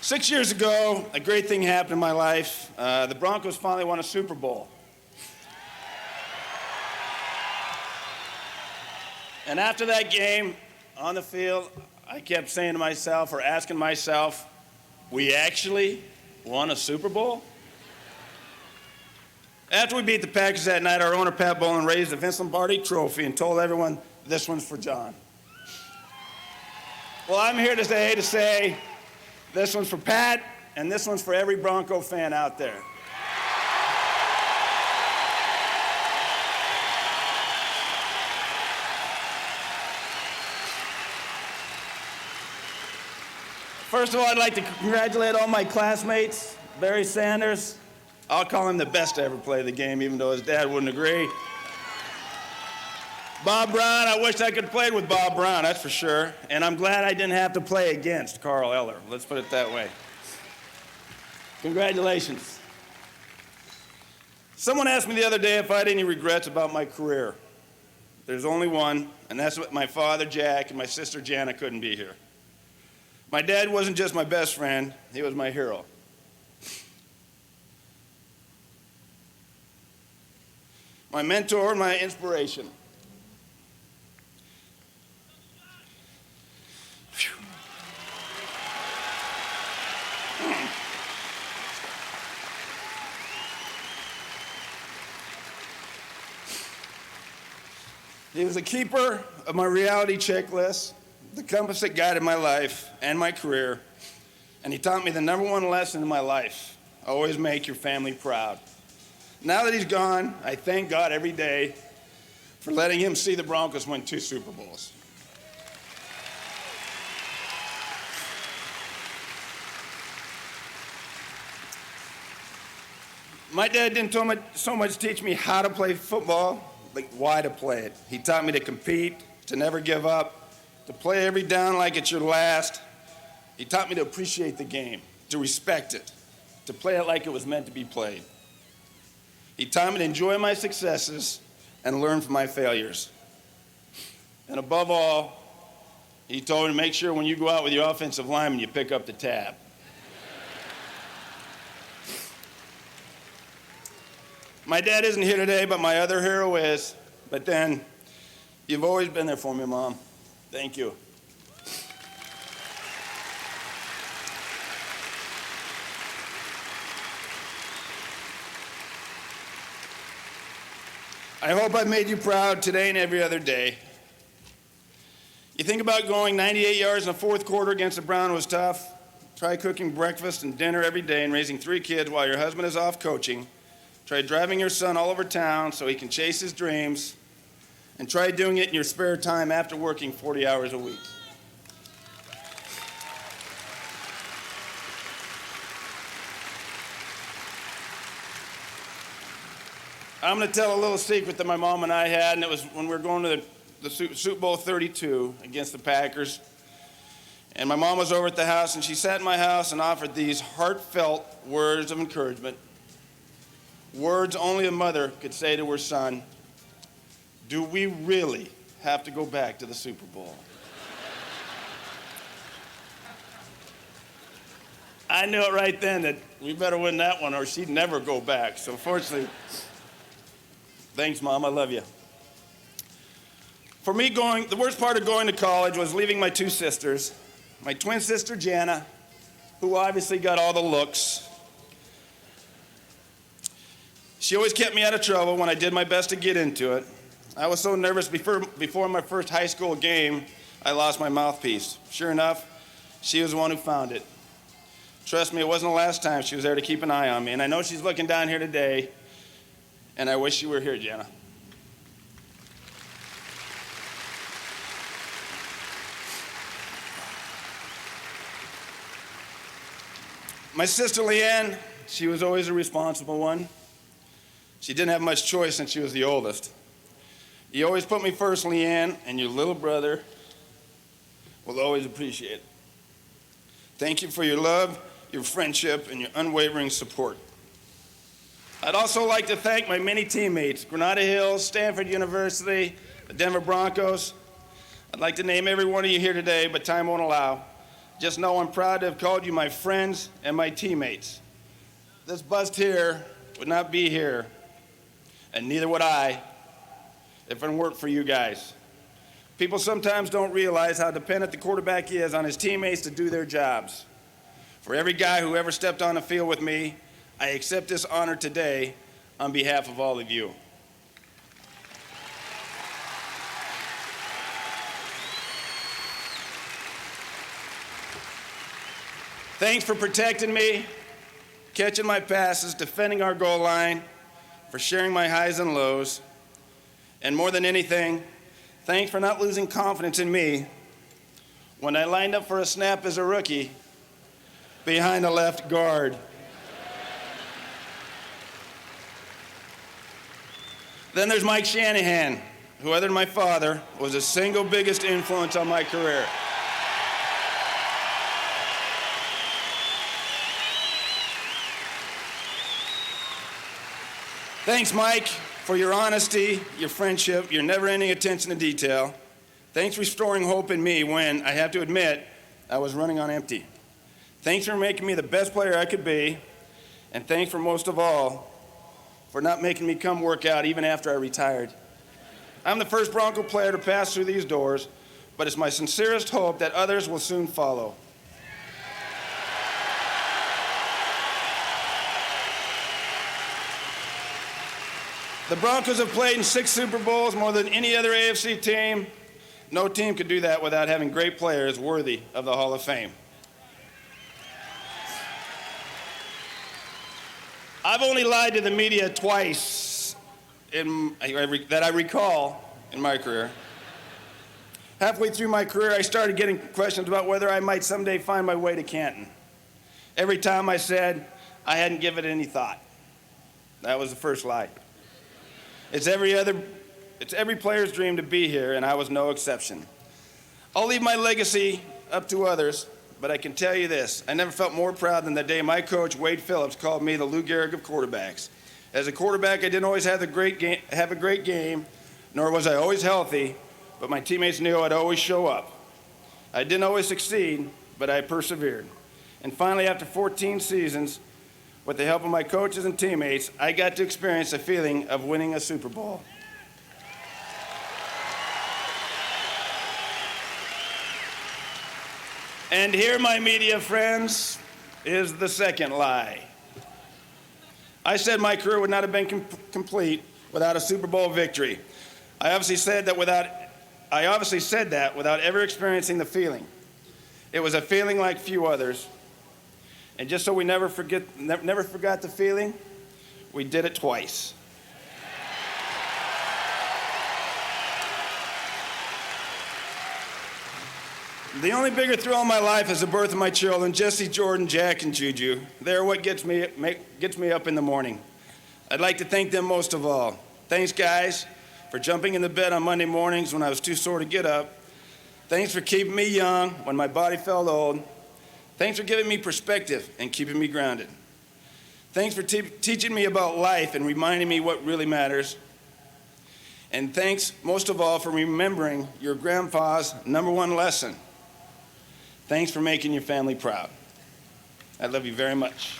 6 years ago, a great thing happened in my life. The Broncos finally won a Super Bowl. And after that game, on the field, I kept saying to myself, or asking myself, we actually won a Super Bowl? After we beat the Packers that night, our owner, Pat Bowlen, raised the Vince Lombardi trophy and told everyone, this one's for John. Well, I'm here today to say this one's for Pat, and this one's for every Bronco fan out there. First of all, I'd like to congratulate all my classmates. Barry Sanders, I'll call him the best to ever play the game, even though his dad wouldn't agree. Bob Brown, I wish I could have played with Bob Brown, that's for sure. And I'm glad I didn't have to play against Carl Eller. Let's put it that way. Congratulations. Someone asked me the other day if I had any regrets about my career. There's only one, and that's what my father, Jack, and my sister, Jana, couldn't be here. My dad wasn't just my best friend, he was my hero. My mentor and my inspiration. He was a keeper of my reality checklist, the compass that guided my life and my career, and he taught me the number one lesson in my life: always make your family proud. Now that he's gone, I thank God every day for letting him see the Broncos win 2 Super Bowls. My dad didn't so much teach me how to play football, but why to play it. He taught me to compete, to never give up, to play every down like it's your last. He taught me to appreciate the game, to respect it, to play it like it was meant to be played. He taught me to enjoy my successes and learn from my failures. And above all, he told me to make sure when you go out with your offensive lineman, you pick up the tab. My dad isn't here today, but my other hero is. But then, you've always been there for me, Mom. Thank you. I hope I've made you proud today and every other day. You think about going 98 yards in the fourth quarter against the Browns was tough. Try cooking breakfast and dinner every day and raising 3 kids while your husband is off coaching. Try driving your son all over town so he can chase his dreams. And try doing it in your spare time after working 40 hours a week. I'm going to tell a little secret that my mom and I had, and it was when we were going to the Super Bowl 32 against the Packers. And my mom was over at the house, and she sat in my house and offered these heartfelt words of encouragement. Words only a mother could say to her son. Do we really have to go back to the Super Bowl? I knew it right then that we better win that one or she'd never go back. So fortunately, thanks, Mom, I love you. For me, the worst part of going to college was leaving my 2 sisters. My twin sister, Jana, who obviously got all the looks. She always kept me out of trouble when I did my best to get into it. I was so nervous before my first high school game, I lost my mouthpiece. Sure enough, she was the one who found it. Trust me, it wasn't the last time she was there to keep an eye on me, and I know she's looking down here today, and I wish you were here, Jana. My sister Leanne, she was always a responsible one. She didn't have much choice since she was the oldest. You always put me first, Leanne, and your little brother will always appreciate it. Thank you for your love, your friendship, and your unwavering support. I'd also like to thank my many teammates, Granada Hills, Stanford University, the Denver Broncos. I'd like to name every one of you here today, but time won't allow. Just know I'm proud to have called you my friends and my teammates. This bust here would not be here, and neither would I if it weren't for you guys. People sometimes don't realize how dependent the quarterback is on his teammates to do their jobs. For every guy who ever stepped on the field with me, I accept this honor today on behalf of all of you. Thanks for protecting me, catching my passes, defending our goal line, for sharing my highs and lows, and more than anything, thanks for not losing confidence in me when I lined up for a snap as a rookie behind the left guard. Then there's Mike Shanahan, who, other than my father, was the single biggest influence on my career. Thanks, Mike, for your honesty, your friendship, your never-ending attention to detail. Thanks for restoring hope in me when, I have to admit, I was running on empty. Thanks for making me the best player I could be, and thanks for most of all, for not making me come work out even after I retired. I'm the first Bronco player to pass through these doors, but it's my sincerest hope that others will soon follow. The Broncos have played in 6 Super Bowls, more than any other AFC team. No team could do that without having great players worthy of the Hall of Fame. I've only lied to the media twice that I recall in my career. Halfway through my career, I started getting questions about whether I might someday find my way to Canton. Every time I said I hadn't given it any thought. That was the first lie. It's every player's dream to be here, and I was no exception. I'll leave my legacy up to others, but I can tell you this. I never felt more proud than the day my coach, Wade Phillips, called me the Lou Gehrig of quarterbacks. As a quarterback, I didn't always have a great game, nor was I always healthy, but my teammates knew I'd always show up. I didn't always succeed, but I persevered. And finally, after 14 seasons, with the help of my coaches and teammates, I got to experience the feeling of winning a Super Bowl. And here, my media friends, is the second lie. I said my career would not have been complete without a Super Bowl victory. I obviously said that without ever experiencing the feeling. It was a feeling like few others. And just so we never forgot the feeling, we did it twice. The only bigger thrill in my life is the birth of my children, Jesse, Jordan, Jack, and Juju. They're what gets me up in the morning. I'd like to thank them most of all. Thanks, guys, for jumping in the bed on Monday mornings when I was too sore to get up. Thanks for keeping me young when my body felt old. Thanks for giving me perspective and keeping me grounded. Thanks for teaching me about life and reminding me what really matters. And thanks, most of all, for remembering your grandpa's #1 lesson. Thanks for making your family proud. I love you very much.